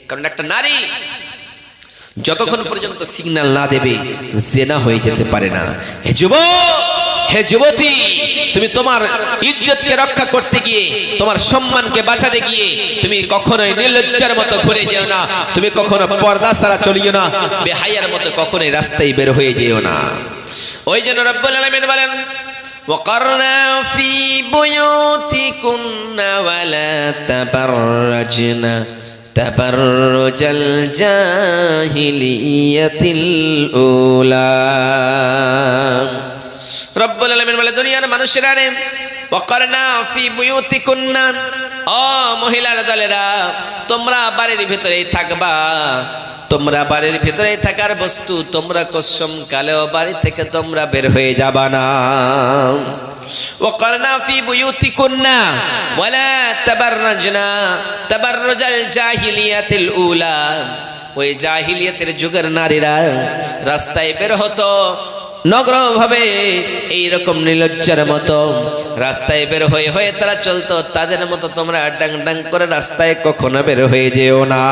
কারণ একটা নারী যতক্ষণ পর্যন্ত সিগন্যাল না দেবে জেনা হয়ে যেতে পারে না। হে যুবক, হে যুবতী, তুমি তোমার ইজ্জতকে রক্ষা করতে গিয়ে, তোমার সম্মানকে বাঁচাতে গিয়ে তুমি কখনোই নির্লজ্জার মতো ঘুরে যেও না, তুমি কখনো পর্দা ছাড়া চলিও না, বেহায়ার মতো কখনোই রাস্তায় বের হয়ে যেও না। ওই জন্য রব্বুল আলামিন বলেন وقرنا في بيوتكن ولا تبرجن تبرج الجاهلية الأولى। রব্বুল আলামিন বলে দুনিয়ার মানুষেরা রে, ওয়াকারনা ফি বুয়ুতিকুন্না, ও মহিলার দলেরা, তোমরা বাড়ির ভিতরেই থাকবা, তোমরা বাড়ির ভিতরেই থাকার বস্তু, তোমরা কসম কালেও বাড়ি থেকে তোমরা বের হয়ে যাবা না। ওয়াকারনা ফি বুয়ুতিকুন্না ওয়ালা তাবাররাজনা তাবাররুজাল জাহিলিয়াতিল উলা। ওই জাহিলিয়াতের যুগের নারীরা রাস্তায় বের হতো নগ্ন ভাবে, এইরকম নির্লজ্জার মতো রাস্তায় বের হয়ে হয়ে তারা চলতো, তাদের মতো তোমরা ডাং ডাং করে রাস্তায় কখনো বের হয়ে যেও না।